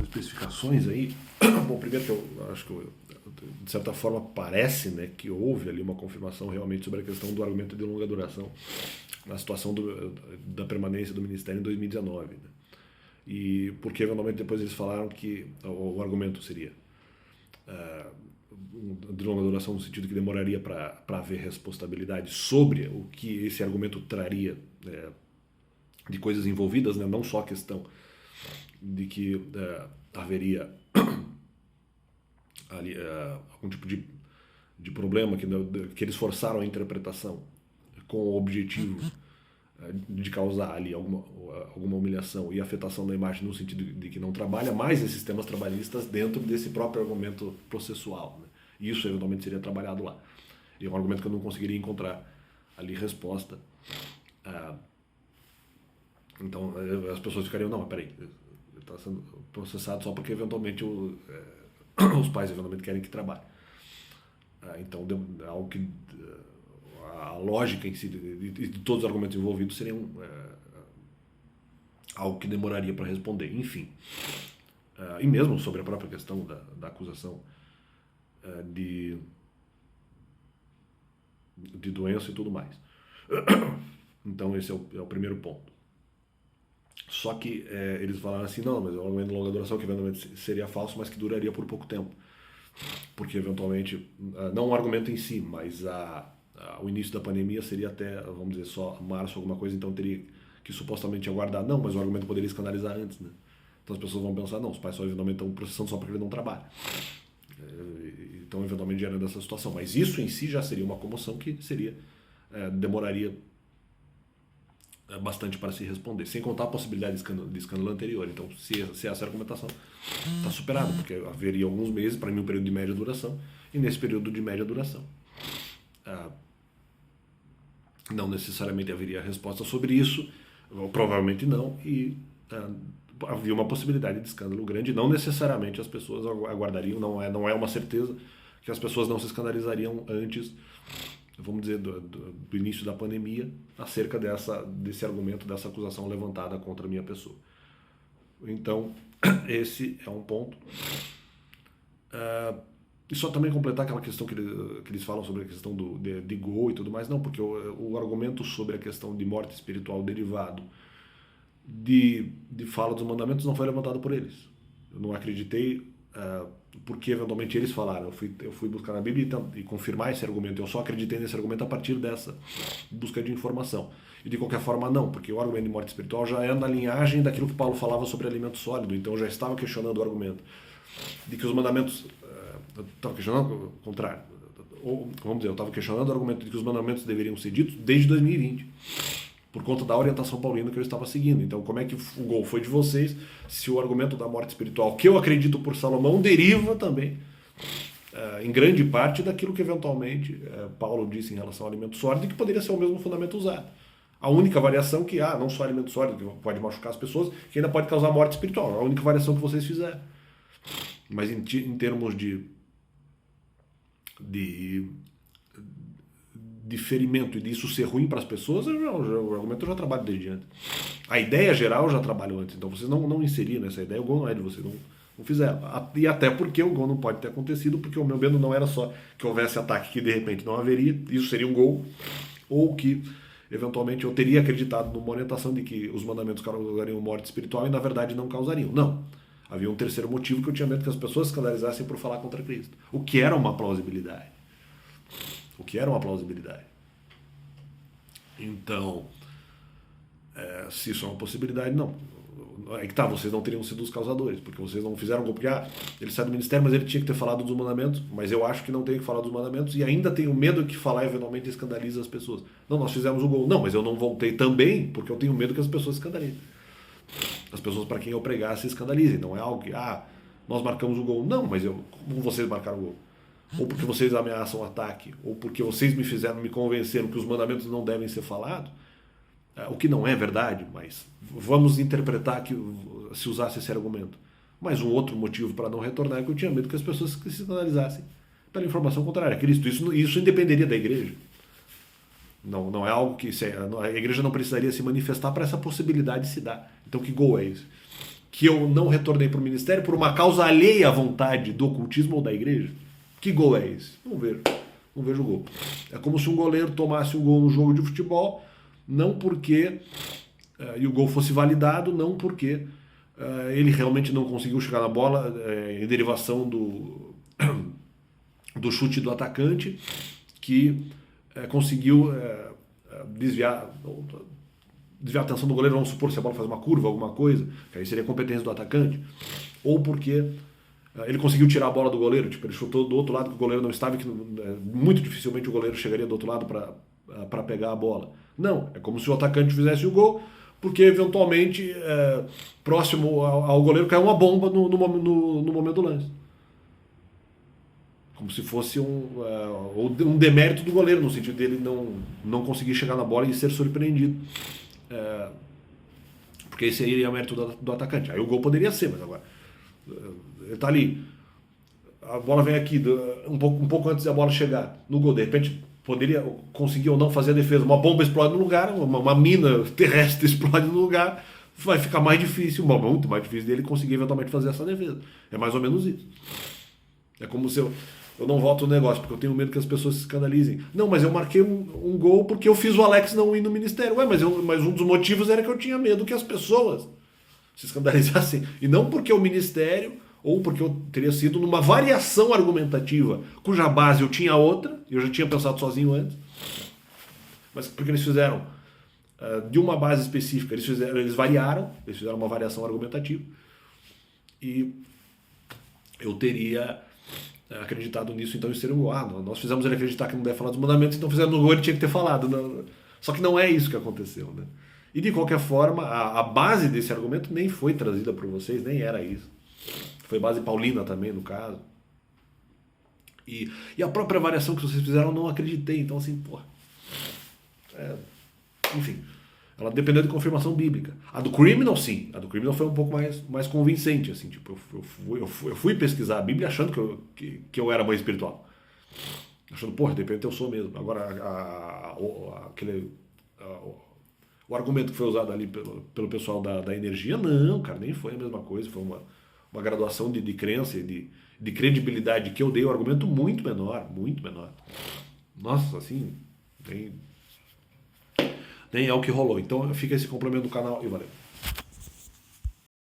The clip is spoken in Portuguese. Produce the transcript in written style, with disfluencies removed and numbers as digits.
especificações aí. Bom, primeiro que eu acho que, de certa forma, parece, né, que houve ali uma confirmação realmente sobre a questão do argumento de longa duração na situação da permanência do Ministério em 2019. Né? E porque, eventualmente, depois eles falaram que o argumento seria de longa duração no sentido que demoraria para haver responsabilidade sobre o que esse argumento traria de coisas envolvidas, né? Não só a questão de que haveria ali algum tipo de problema que eles forçaram a interpretação com o objetivo de causar ali alguma humilhação e afetação da imagem no sentido de que não trabalha mais esses temas trabalhistas dentro desse próprio argumento processual. Né? E isso eventualmente seria trabalhado lá. E é um argumento que eu não conseguiria encontrar ali resposta. Então as pessoas ficariam, não, mas peraí, está sendo processado só porque eventualmente os pais eventualmente querem que trabalhe. Então algo que a lógica em si de todos os argumentos envolvidos seriam algo que demoraria para responder, enfim. E mesmo sobre a própria questão da acusação de doença e tudo mais. Então esse é o primeiro ponto. Só que eles falaram assim, não, mas é um argumento de longa duração que eventualmente seria falso, mas que duraria por pouco tempo. Porque eventualmente, não o argumento em si, mas o início da pandemia seria até, vamos dizer, só março, alguma coisa, então teria que supostamente aguardar. Não, mas o argumento poderia escandalizar antes, né? Então as pessoas vão pensar, não, os pais só eventualmente estão processando só porque ele não trabalha. Então eventualmente gerando essa situação. Mas isso em si já seria uma comoção que demoraria bastante para se responder, sem contar a possibilidade de escândalo anterior. Então, se essa argumentação está superada, porque haveria alguns meses, para mim, um período de média duração, e nesse período de média duração não necessariamente haveria resposta sobre isso, ou provavelmente não, e havia uma possibilidade de escândalo grande. Não necessariamente as pessoas aguardariam, não é uma certeza que as pessoas não se escandalizariam antes, vamos dizer, do início da pandemia, acerca desse argumento, dessa acusação levantada contra a minha pessoa. Então, esse é um ponto. E só também completar aquela questão que eles falam sobre a questão de gol e tudo mais, não, porque o argumento sobre a questão de morte espiritual derivado de fala dos mandamentos não foi levantado por eles. Eu não acreditei, porque eventualmente eles falaram. Eu fui buscar na Bíblia e confirmar esse argumento. Eu só acreditei nesse argumento a partir dessa busca de informação. E de qualquer forma não, porque o argumento de morte espiritual já é na linhagem daquilo que Paulo falava sobre alimento sólido. Então eu já estava questionando o argumento de que os mandamentos... eu estava questionando o contrário. Ou, vamos dizer, eu estava questionando o argumento de que os mandamentos deveriam ser ditos desde 2020. Por conta da orientação paulina que eu estava seguindo. Então, como é que o gol foi de vocês, se o argumento da morte espiritual, que eu acredito por Salomão, deriva também, em grande parte, daquilo que eventualmente Paulo disse em relação ao alimento sólido, e que poderia ser o mesmo fundamento usado. A única variação que, não só alimento sólido, que pode machucar as pessoas, que ainda pode causar morte espiritual. É a única variação que vocês fizeram. Mas em termos de ferimento e disso ser ruim para as pessoas, o argumento eu já trabalho desde antes. A ideia geral eu já trabalho antes, então vocês não inseriram essa ideia, o gol não é de vocês, não fizeram. E até porque o gol não pode ter acontecido, porque o meu medo não era só que houvesse ataque que de repente não haveria, isso seria um gol, ou que eventualmente eu teria acreditado numa orientação de que os mandamentos causariam morte espiritual e na verdade não causariam. Não. Havia um terceiro motivo que eu tinha medo que as pessoas se escandalizassem por falar contra Cristo. O que era uma plausibilidade. Então, se isso é uma possibilidade, não. É que vocês não teriam sido os causadores, porque vocês não fizeram gol, porque ele sai do ministério, mas ele tinha que ter falado dos mandamentos, mas eu acho que não tem que falar dos mandamentos, e ainda tenho medo que falar eventualmente escandaliza as pessoas. Não, nós fizemos o gol. Não, mas eu não voltei também, porque eu tenho medo que as pessoas se escandalizem. As pessoas para quem eu pregar se escandalizem. Não é algo que, nós marcamos o gol. Não, mas como vocês marcaram o gol? Ou porque vocês ameaçam ataque, ou porque vocês me convenceram que os mandamentos não devem ser falados, o que não é verdade, mas vamos interpretar que se usasse esse argumento. Mas um outro motivo para não retornar é que eu tinha medo que as pessoas se escandalizassem pela informação contrária a Cristo. Isso independeria da igreja. Não é algo que a igreja não precisaria se manifestar para essa possibilidade se dar. Então que gol é esse? que eu não retornei para o ministério por uma causa alheia à vontade do ocultismo ou da igreja? Que gol é esse? Não vejo. Não vejo gol. É como se um goleiro tomasse um gol no jogo de futebol, não porque e o gol fosse validado, não porque ele realmente não conseguiu chegar na bola em derivação do chute do atacante, que conseguiu desviar a atenção do goleiro, vamos supor, se a bola faz uma curva, alguma coisa, que aí seria competência do atacante, ou porque ele conseguiu tirar a bola do goleiro, tipo, ele chutou do outro lado que o goleiro não estava, e que muito dificilmente o goleiro chegaria do outro lado para pegar a bola. Não, é como se o atacante fizesse o gol, porque eventualmente próximo ao goleiro caiu uma bomba no momento do lance. Como se fosse um demérito do goleiro, no sentido dele não conseguir chegar na bola e ser surpreendido. Porque esse aí é o mérito do atacante. Aí o gol poderia ser, mas agora ele está ali, a bola vem aqui um pouco antes da bola chegar no gol, de repente poderia conseguir ou não fazer a defesa, uma bomba explode no lugar, uma mina terrestre explode no lugar, vai ficar mais difícil, muito mais difícil dele conseguir eventualmente fazer essa defesa. É mais ou menos isso. É como se eu não voto no negócio, porque eu tenho medo que as pessoas se escandalizem. Não, mas eu marquei um gol porque eu fiz o Alex não ir no ministério. Ué, mas um dos motivos era que eu tinha medo que as pessoas se escandalizassem. E não porque o ministério, ou porque eu teria sido numa variação argumentativa, cuja base eu tinha outra, e eu já tinha pensado sozinho antes, mas porque eles fizeram de uma base específica, eles variaram, eles fizeram uma variação argumentativa, e eu teria acreditado nisso, então isso seria um gol. Nós fizemos ele acreditar que não deve falar dos mandamentos, então fizemos no gol, ele tinha que ter falado. Não. Só que não é isso que aconteceu, né? E de qualquer forma, a base desse argumento nem foi trazida por vocês, nem era isso. Foi base paulina também, no caso. E a própria variação que vocês fizeram, eu não acreditei. Então, assim, porra. Enfim, ela dependeu de confirmação bíblica. A do Criminal, sim. A do Criminal foi um pouco mais convincente, assim. Tipo, eu fui pesquisar a Bíblia achando que eu era mãe espiritual. Achando, porra, de repente eu sou mesmo. Agora, o argumento que foi usado ali pelo pessoal da energia, não, cara, nem foi a mesma coisa. Foi uma graduação de crença e de credibilidade que eu dei, um argumento muito menor, muito menor. Nossa, assim, nem é o que rolou. Então fica esse complemento do canal e valeu.